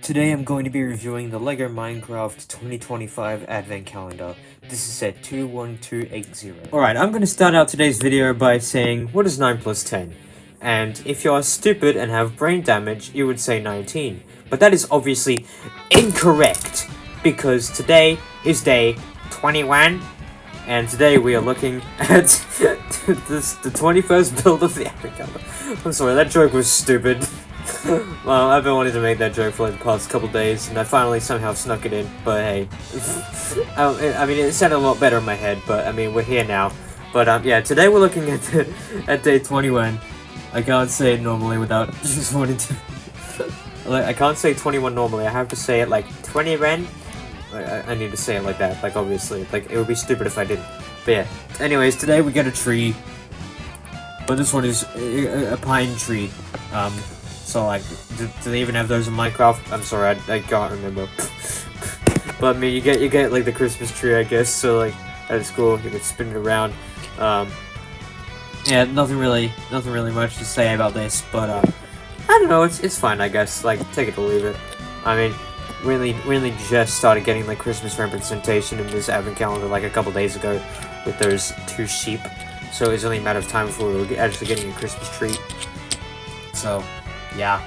Today I'm going to be reviewing the LEGO Minecraft 2025 Advent Calendar. This is set 21280. Alright, I'm going to start out today's video by saying, what is 9 plus 10? And if you are stupid and have brain damage, you would say 19. But that is obviously incorrect, because today is day 21, and today we are looking at the 21st build of the Advent Calendar. I'm sorry, that joke was stupid. Well, I've been wanting to make that joke for like the past couple days, and I finally somehow snuck it in, but hey. I mean, it sounded a lot better in my head, but I mean, we're here now. But yeah, today we're looking at day 21. I can't say it normally without just wanting to... like, I can't say 21 normally, I have to say it like 20 Ren. I need to say it like that, like obviously. Like, it would be stupid if I didn't. But yeah, anyways, today we get a tree. But this one is a pine tree. So like, do they even have those in Minecraft? I'm sorry, I can't remember. But I mean, you get like the Christmas tree, I guess. So like, at school, you can spin it around. Yeah, nothing really much to say about this. But I don't know, it's fine, I guess. Like, take it or leave it. I mean, really just started getting like Christmas representation in this Advent calendar like a couple days ago with those 2 sheep. So it's only a matter of time before we were actually getting a Christmas tree. So, yeah.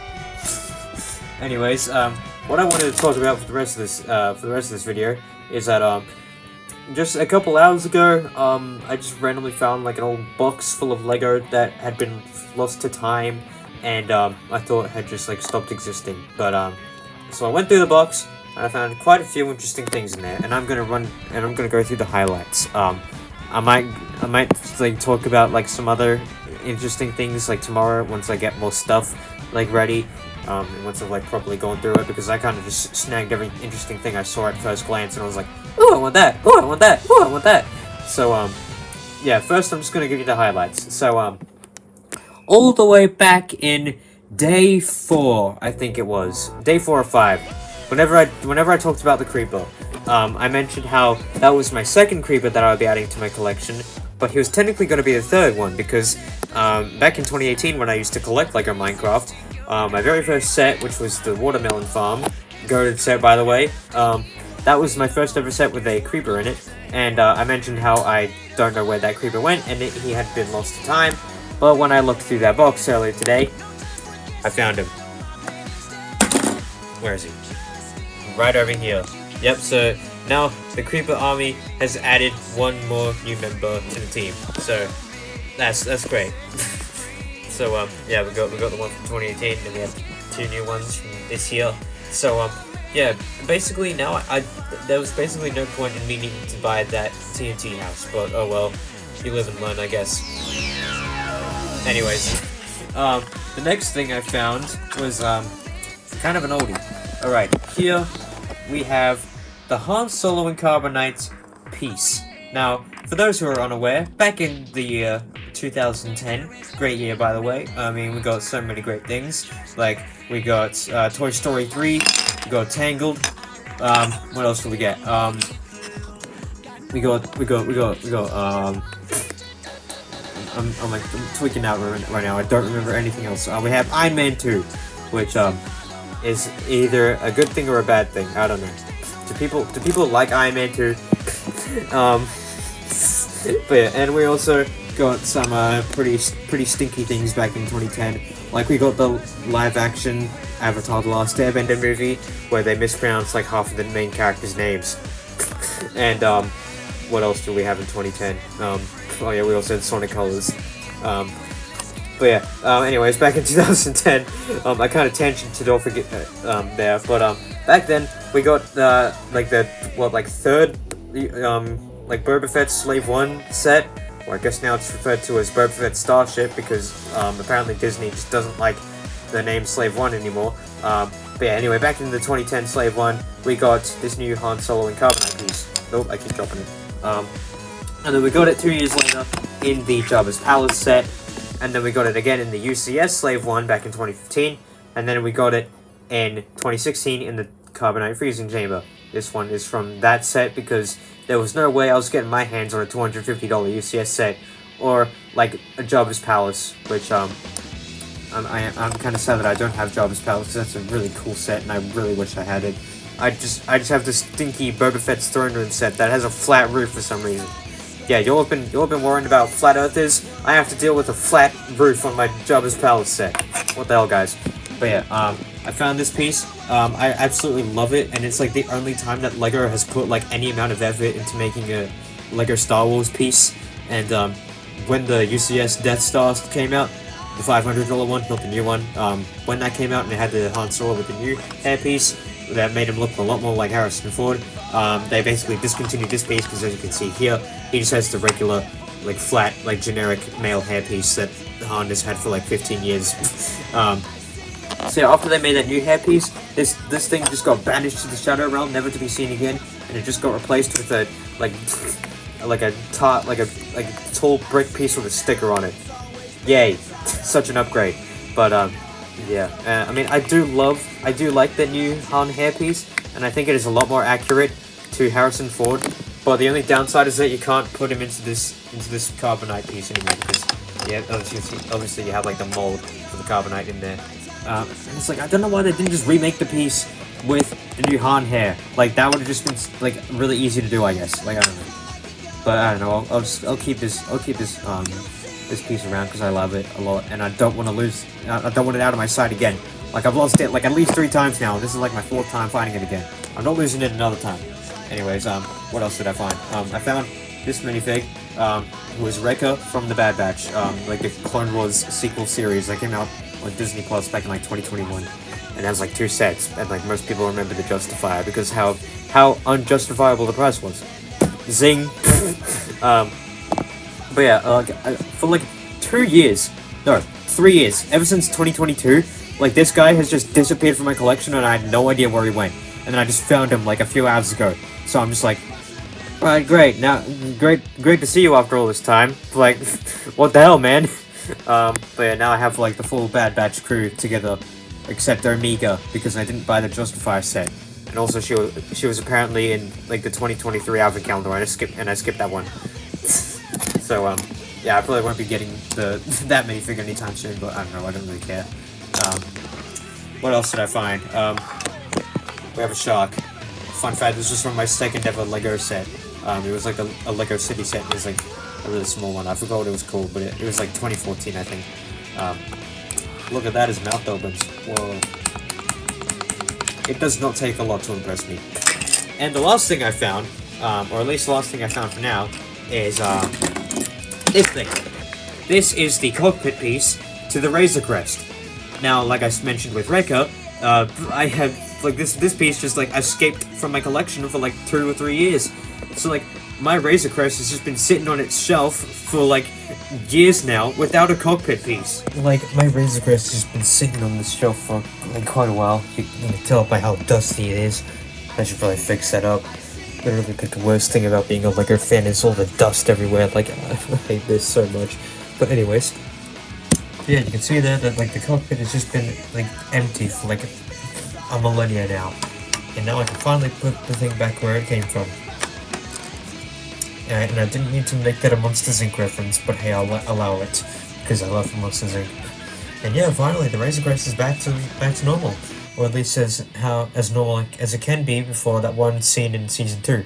Anyways, what I wanted to talk about for the rest of this video is that just a couple hours ago, I just randomly found like an old box full of Lego that had been lost to time, and I thought it had just like stopped existing. But so I went through the box and I found quite a few interesting things in there, and I'm gonna go through the highlights. I might like talk about like some other interesting things like tomorrow once I get more stuff like ready, and once I've like properly gone through it, because I kind of just snagged every interesting thing I saw at first glance, and I was like, oh, I want that, oh, I want that, oh, I want that. So yeah, first I'm just gonna give you the highlights. So all the way back in day 4, I think it was day 4 or 5, whenever I talked about the creeper, I mentioned how that was my second creeper that I would be adding to my collection, but he was technically going to be the third one, because back in 2018 when I used to collect LEGO Minecraft, my very first set, which was the watermelon farm, goated set by the way, that was my first ever set with a creeper in it, and I mentioned how I don't know where that creeper went, and he had been lost to time, but when I looked through that box earlier today, I found him. Where is he? Right over here. Yep, so now the Creeper Army has added one more new member to the team. So that's great. So yeah, we got the one from 2018, and we have 2 new ones from this year. So yeah, basically now there was basically no point in me needing to buy that TNT house, but oh well, you live and learn, I guess. Anyways, the next thing I found was kind of an oldie. Alright, here we have the Han Solo and Carbonite piece. Now, for those who are unaware, back in the year 2010, great year by the way, I mean, we got so many great things, like, we got Toy Story 3, we got Tangled, what else did we get, we got, I'm tweaking out right now, I don't remember anything else. We have Iron Man 2, which, is either a good thing or a bad thing, I don't know. Do people like Iron Man 2? But yeah, and we also got some pretty stinky things back in 2010. Like, we got the live action Avatar: The Last Airbender movie, where they mispronounced like half of the main characters' names. And what else do we have in 2010? Oh yeah, we also had Sonic Colors. But yeah, anyways, back in 2010, I kind of tangented off there, but back then we got like the third like Boba Fett Slave 1 set, or I guess now it's referred to as Boba Fett Starship, because apparently Disney just doesn't like the name Slave 1 anymore. But yeah, anyway, back in the 2010 Slave 1, we got this new Han Solo and Carbonite piece. Oh, I keep dropping it. And then we got it 2 years later in the Jabba's Palace set. And then we got it again in the UCS Slave 1 back in 2015. And then we got it in 2016 in the Carbonite Freezing Chamber. This one is from that set, because there was no way I was getting my hands on a $250 UCS set, or like a Jabba's Palace, which I'm kind of sad that I don't have Jabba's Palace, because that's a really cool set, and I really wish I had it. I just have this stinky Boba Fett's throne room set that has a flat roof for some reason. Yeah, you'll have been worrying about flat earthers. I have to deal with a flat roof on my Jabba's Palace set. What the hell, guys? But yeah, I found this piece. I absolutely love it, and it's like the only time that LEGO has put like any amount of effort into making a LEGO Star Wars piece. And when the UCS Death Star came out, the $500 one, not the new one, when that came out and it had the Han Solo with the new hairpiece, that made him look a lot more like Harrison Ford. They basically discontinued this piece because, as you can see here, he just has the regular, like, flat, like, generic male hairpiece that Han has had for like 15 years. So yeah, after they made that new hairpiece, this thing just got banished to the Shadow Realm, never to be seen again, and it just got replaced with a like a tall brick piece with a sticker on it. Yay, such an upgrade. But yeah, I mean, I do like that new Han hairpiece, and I think it is a lot more accurate to Harrison Ford. But the only downside is that you can't put him into this carbonite piece anymore, because yeah, obviously you have like the mold for the carbonite in there. And it's like, I don't know why they didn't just remake the piece with the new Han hair. Like, that would have just been like really easy to do, I guess. Like, I don't know. But I don't know. I'll keep this piece around because I love it a lot, and I don't want to lose. I don't want it out of my sight again. Like, I've lost it like at least 3 times now. This is like my 4th time finding it again. I'm not losing it another time. Anyways, what else did I find? I found this minifig. Who was Wrecker from the Bad Batch. Like the Clone Wars sequel series that came out on Disney Plus back in like 2021, and it has like 2 sets, and like most people remember the Justifier because how unjustifiable the price was. Zing. But yeah, for like 3 years, ever since 2022, like this guy has just disappeared from my collection, and I had no idea where he went. And then I just found him like a few hours ago. So I'm just like, alright, great. Now, great to see you after all this time. Like, what the hell, man? But yeah, now I have like the full Bad Batch crew together, except Omega, because I didn't buy the Justifier set. And also, she was apparently in like the 2023 Advent calendar, and I skipped that one. So yeah, I probably won't be getting that minifig anytime soon. But I don't know, I don't really care. What else did I find? We have a shark. Fun fact: this was from my 2nd ever Lego set. It was like a Lego City set. It was like a really small one. I forgot what it was called, but it was like 2014, I think. Look at that, his mouth opens. Whoa. It does not take a lot to impress me. And the last thing I found, or at least the last thing I found for now, is this thing. This is the cockpit piece to the Razor Crest. Now, like I mentioned with Wrecker, I have like this piece just like escaped from my collection for like 2 or 3 years. So like my Razor Crest has just been sitting on its shelf for like years now without a cockpit piece. Like my Razor Crest has been sitting on this shelf for like quite a while. You can tell by how dusty it is. I should probably fix that up. Literally, the worst thing about being a Lego fan is all the dust everywhere. Like, I hate this so much. But anyways, yeah, you can see there that like the cockpit has just been like empty for like a millennia now, and now I can finally put the thing back where it came from. And I didn't need to make that a Monsters Inc. reference, but hey, I'll allow it because I love Monsters Inc. And yeah, finally, the Razor Crest is back to normal. Or at least as normal as it can be before that one scene in season 2.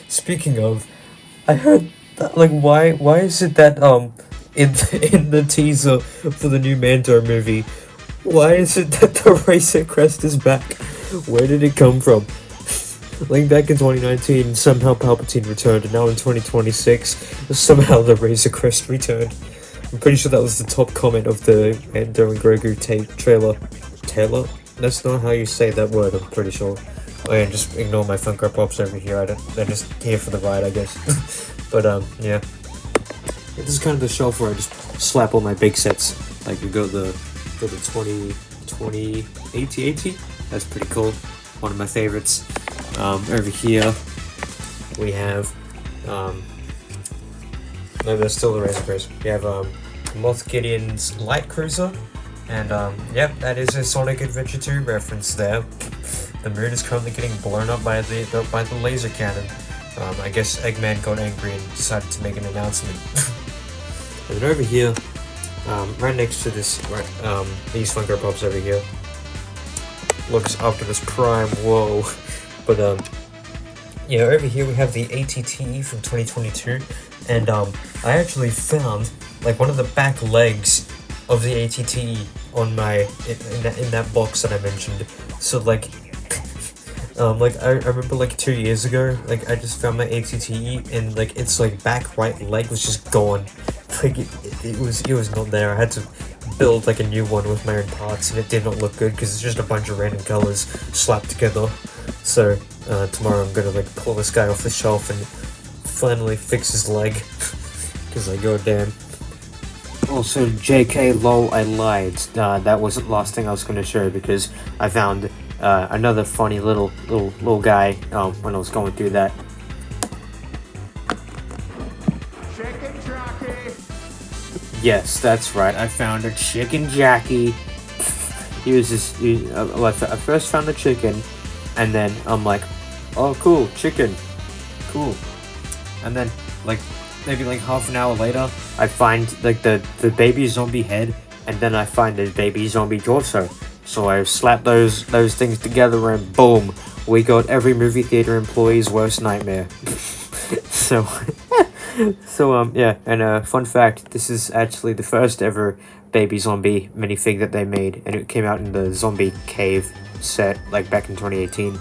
Speaking of, I heard that, like, why is it that in the teaser for the new Mando movie, why is it that the Razor Crest is back? Where did it come from? Like back in 2019, somehow Palpatine returned, and now in 2026, somehow the Razor Crest returned. I'm pretty sure that was the top comment of the Mando and Grogu trailer. Taylor? That's not how you say that word, I'm pretty sure. Oh yeah, just ignore my Funko Pops over here, they're just here for the ride, I guess. But yeah. This is kind of the shelf where I just slap all my big sets. Like we got the 2020 AT-AT, that's pretty cool. One of my favorites. Over here, we have, no, that's still the Razor Crest. We have, Moff Gideon's Light Cruiser. And, yep, that is a Sonic Adventure 2 reference there. The moon is currently getting blown up by the laser cannon. I guess Eggman got angry and decided to make an announcement. And then over here, right next to this, these Funko Pops over here. Looks Optimus Prime, whoa. But, yeah, over here we have the ATTE from 2022, and, I actually found, like, one of the back legs of the ATTE on my, in that box that I mentioned. So, like, I remember, like, 2 years ago, like, I just found my ATTE, and, like, its, like, back right leg was just gone. Like, it was not there. I had to build, like, a new one with my own parts, and it did not look good, because it's just a bunch of random colors slapped together. So, tomorrow I'm gonna, like, pull this guy off the shelf and finally fix his leg, because, like, goddamn. Also, JK, lol, I lied. That wasn't the last thing I was gonna show, because I found another funny little guy when I was going through that. Chicken jockey. Yes, that's right. I found a chicken Jackie. I first found the chicken, and then I'm like, oh cool, chicken, cool. And then like maybe like half an hour later, I find like the baby zombie head, and then I find the baby zombie torso. So I slapped those things together, and boom, we got every movie theater employee's worst nightmare. So, yeah, and fun fact, this is actually the first ever baby zombie minifig that they made, and it came out in the Zombie Cave set, like, back in 2018,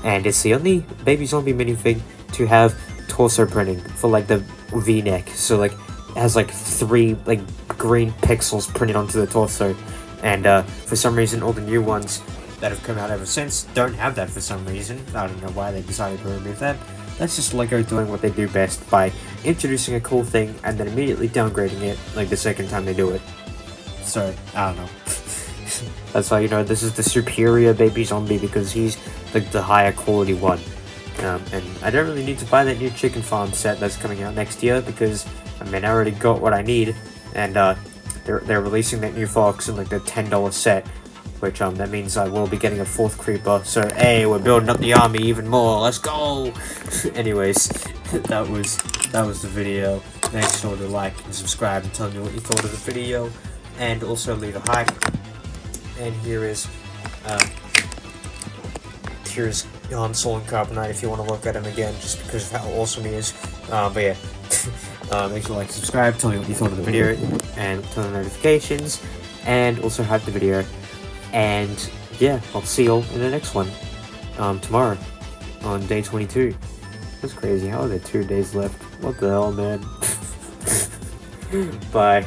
and it's the only baby zombie minifig to have torso printing for, like, the V-neck, so, like, it has, like, 3, like, green pixels printed onto the torso, and, for some reason, all the new ones that have come out ever since don't have that for some reason. I don't know why they decided to remove that. That's just Lego doing what they do best by introducing a cool thing and then immediately downgrading it, like, the second time they do it. So, I don't know. That's how you know this is the superior baby zombie, because he's, like, the higher quality one. And I don't really need to buy that new chicken farm set that's coming out next year, because, I mean, I already got what I need, and, they're releasing that new Fox in, like, the $10 set, which, that means I will be getting a 4th creeper, so, hey, we're building up the army even more, let's go! Anyways, that was the video. Make sure to like and subscribe and tell me what you thought of the video, and also leave a hype. And here's Han Solo and Carbonite if you want to look at him again, just because of how awesome he is. But yeah, make sure to like and subscribe, tell me what you thought of the video, and turn on notifications, and also hype the video. And yeah, I'll see you all in the next one, tomorrow, on day 22. That's crazy, how are there 2 days left? What the hell, man? Bye.